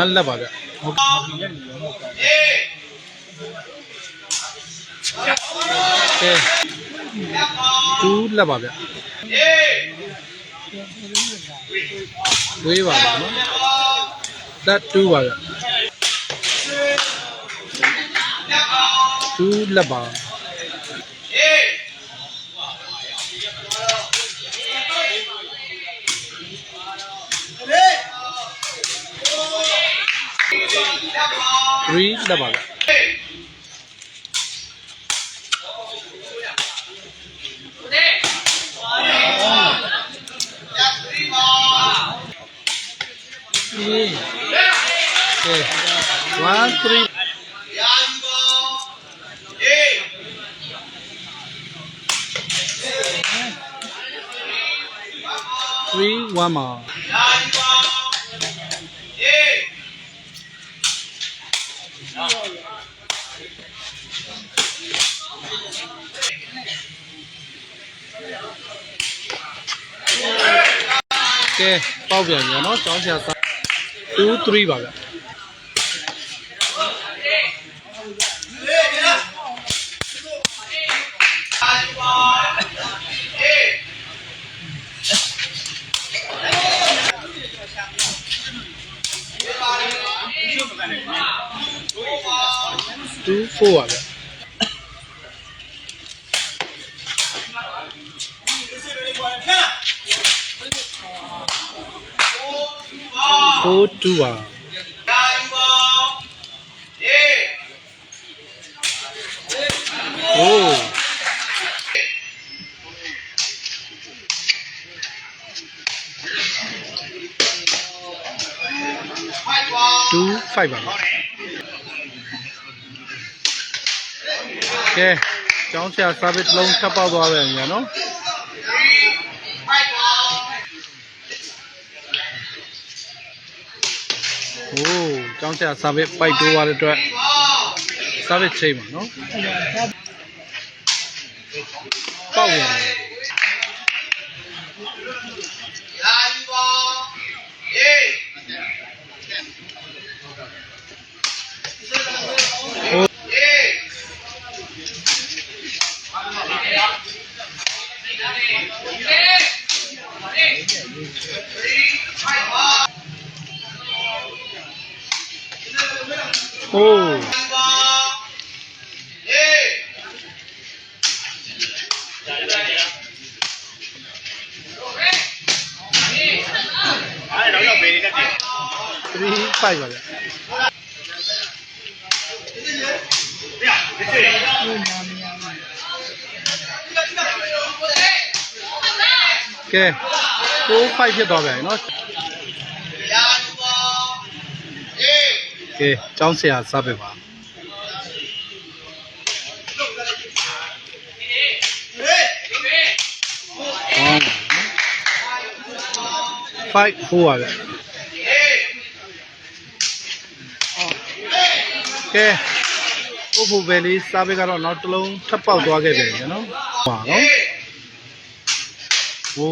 1လက်ပါဗျဟုတ်ကဲ့2လက်ပါဗျဝေးပါဗျနော်that 2ပါဗျ2လက်ပါ3လက်ပါဗျ1 3 3 1မှာကဲပေါက်ပြန်ပြီနော်ကျောင်းဆရာ2 3ပါဗျ2 4ပါဗျ4 2ပါโอ้2 5ပါကဲကျောင်းဆရာ service လုံးထပ်ပေါက်သွားပြန်ပြီနော်โอ้ကျောင်းဆရာ service ပိုက်တိုးသွားတဲ့အတွက် service ချိန်ပါနော်ပေါက်ပြန်โอ้3 5ပါဗျကဲ4 5ဖြစ်သွားပြန်ပြီနော်ကဲကျောင်းဆရာစပဲပါ5 4ပါဗျကဲဥပ္ပဘယ်လေးစားပဲကတော့နောက်တစ်လုံးထပ်ပေါက်သွားခဲ့တယ်နော်ပါနော်โอ้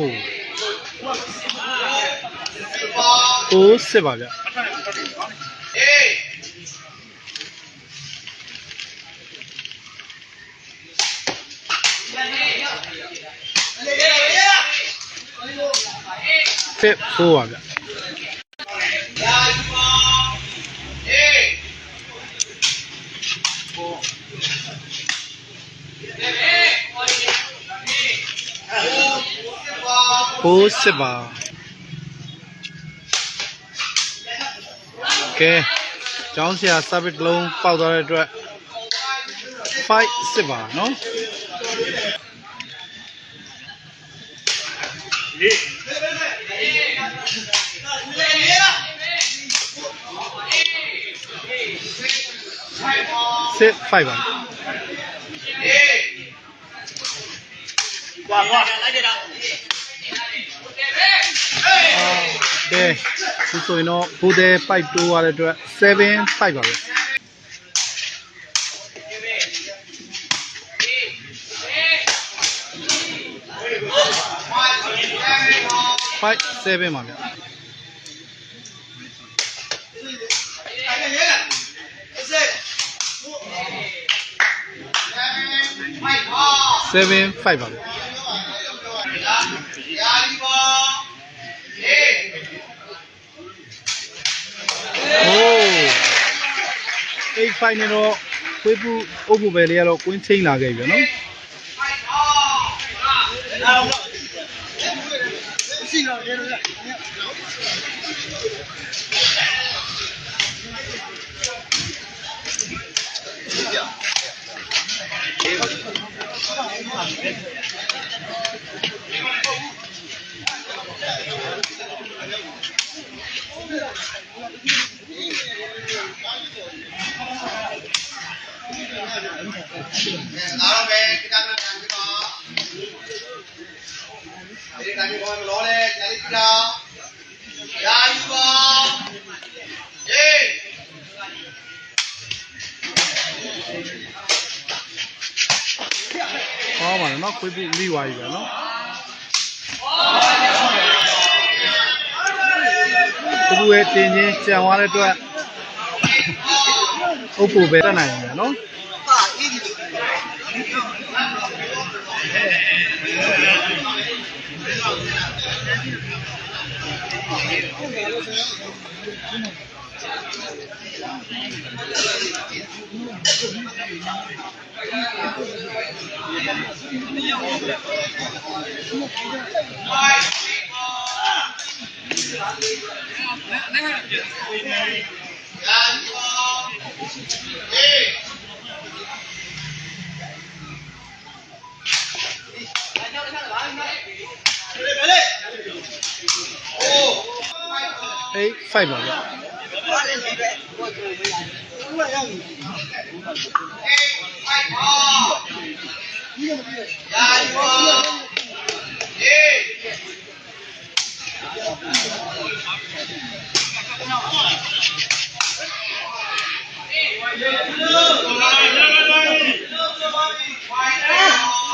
โอ้စစ်ပါဗျfit 4ပါဗျ4 စစ်ပါကဲကျောင်းဆရာ service လုံးပေါက်သွားတဲ့အတွက်5 စစ်ပါနော်sit 5ပါကဲဒီဆိုရင်တော့ဘိုးတဲ့ပိုက်တိုးရတဲ့အတွက်7 5ပါပဲ5 7ပါဗျ 7-5 ပါဗျโอ้8-5နဲ့တော့ခွေးပူအုပ်ပူပဲလေးကတော့ကွင်းချင်းလာခဲ့ပြီနော်အားပဲကိတ္တနာတန်ပြီးတော့ဒီတိုင်းဘောမလို့လေကြာလိကြာရာယူပါဟေးဟောပါနော်ခွေးပူမိသွားပြီဗျနော်ခွေးပူရဲ့တင်ချင်းကြံသွားတဲ့အတွက်အုပ်ပူပဲတက်နိုင်တယ်နော်8-5ပါဗျ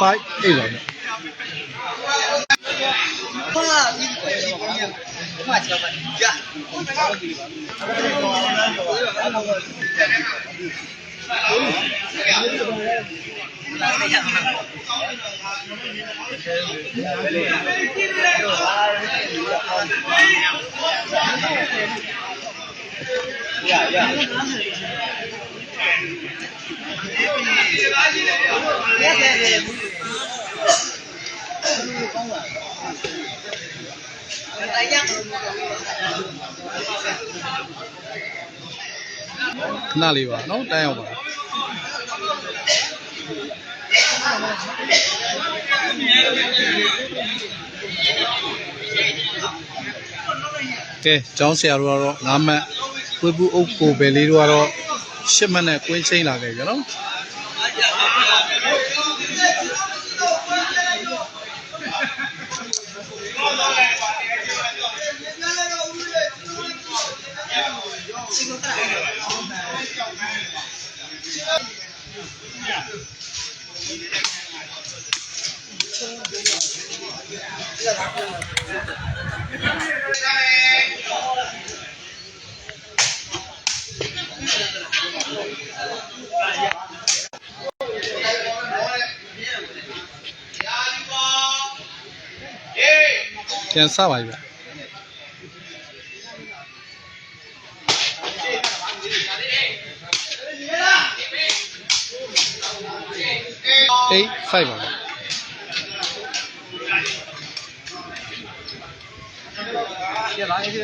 5-8ပါဗျခဏလေးပါနော်တန်းရောက်ပါကဲကျောင်းဆရာတို့ကတော့9မှတ်ခွေးပူအုပ်ကိုပဲလေးတို့ကတော့10မှတ်နဲ့ကွင်းချင်းလာခဲ့ကြနော်ပြန်စပါပြီဗျ8-5ပါဗျရလာရေး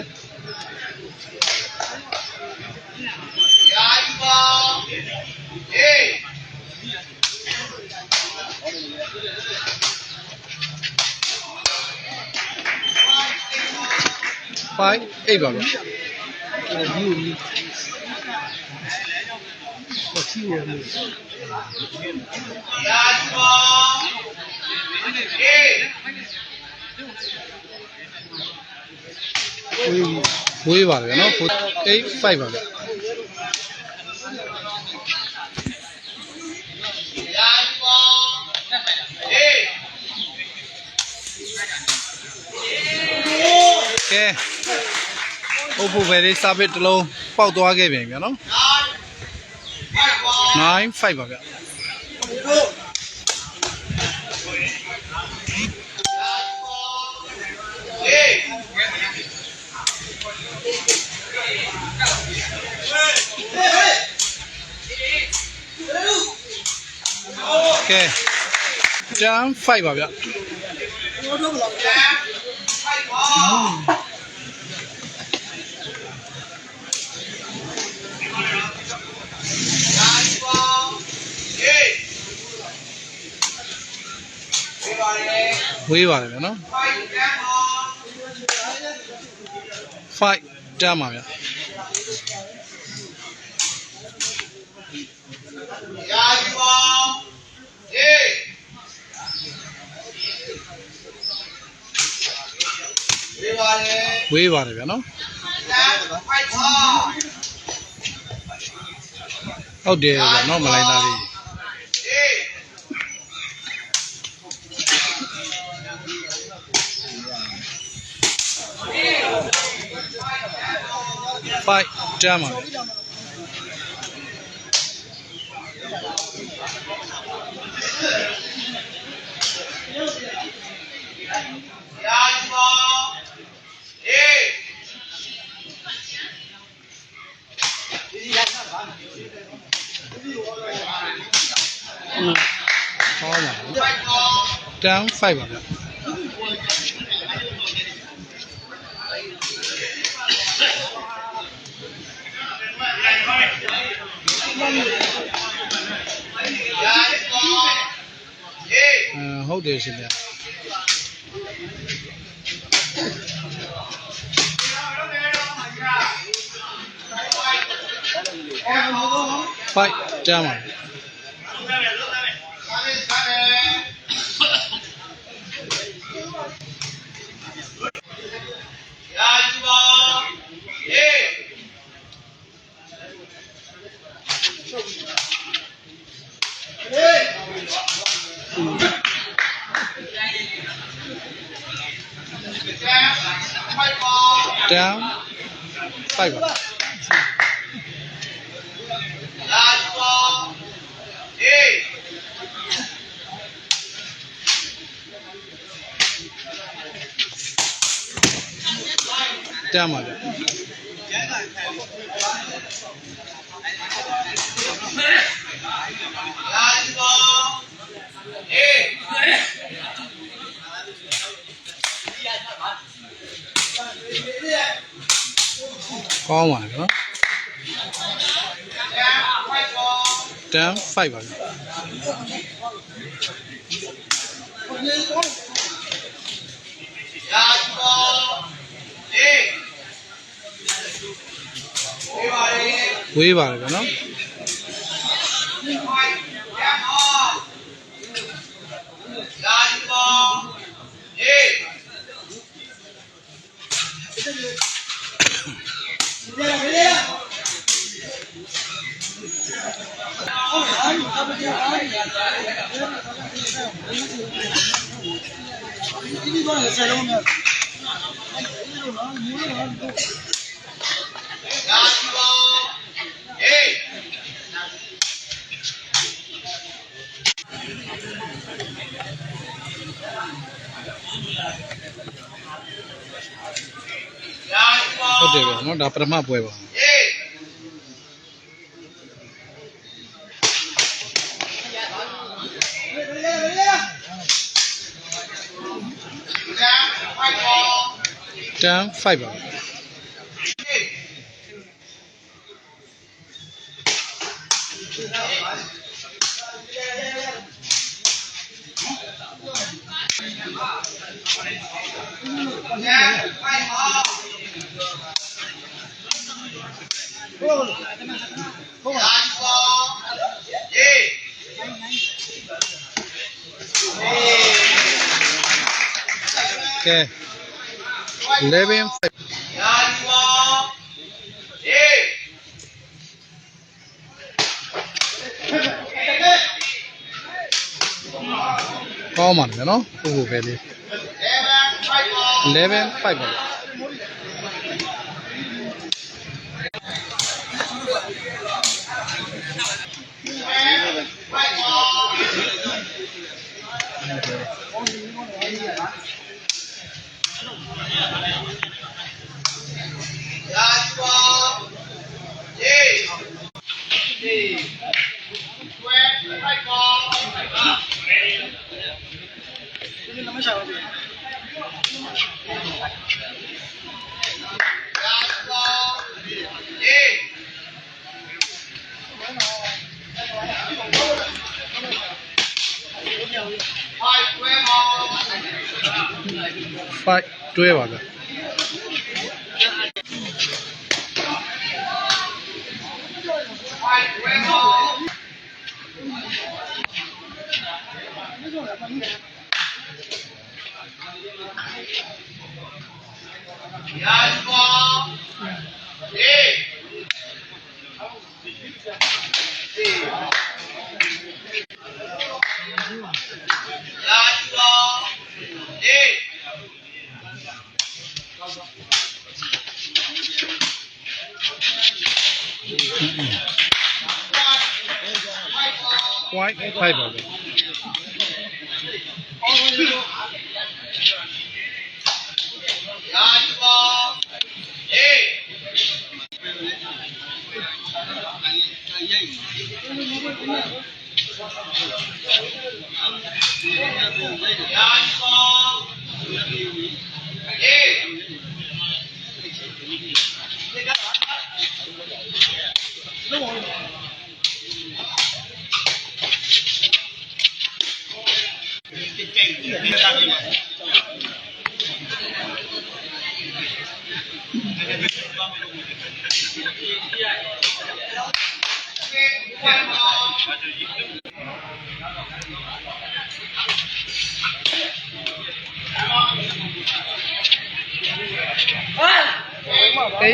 ရာယူပါဟေး5-8ပါဗျရာယူပါဟေးဝေးပါတယ်နော်8-5ပါဗျရာယူပါဟေးကဲအုပ်ဖို့ပဲလေးစာပစ်တစ်လုံးပေါက်သွားခဲ့ပြန်ဗျာနော်9-5ပါဗျ တန်း5ပါဗျ ဝေးပါတယ်ဗျနော်5တန်းပါဗျ ဝေးပါတယ်ဗျနော်ဟုတ်တယ်ဗျနော်မလိုက်သားလေး5တန်းပါဟောပါတန်း5ပါဗျဟုတ်တယ်ရှင်ဗျ5တန်းပါတန်း5ပါတန်းပါဗျကောင်းပါနော်တန်း5ပါဗျဝေးပါတယ်ဗျနော်ဟုတ်တယ်ဗျနော်ဒါပထမပွဲပါတန်း5ပါကဲ11 5ကောင်းပါတယ်နော်ဟုတ်ဟုတ်ပဲလေး11 5ပါ 5တွဲပါဗျ5ပါဗျ8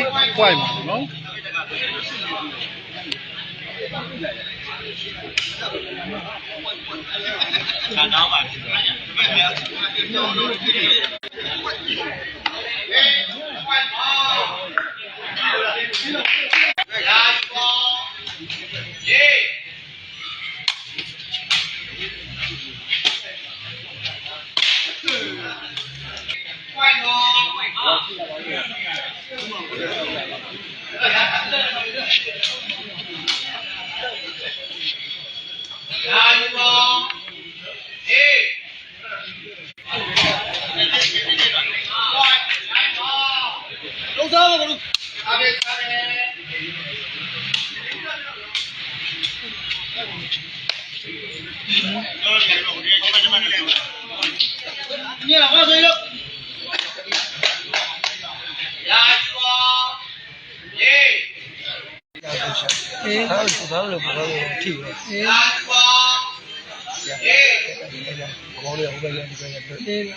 5ပါနော်ဘာလို့ဘာလို့ထိရောဘောလေးဟိုဘက်ရဒီဘက်ရပြေး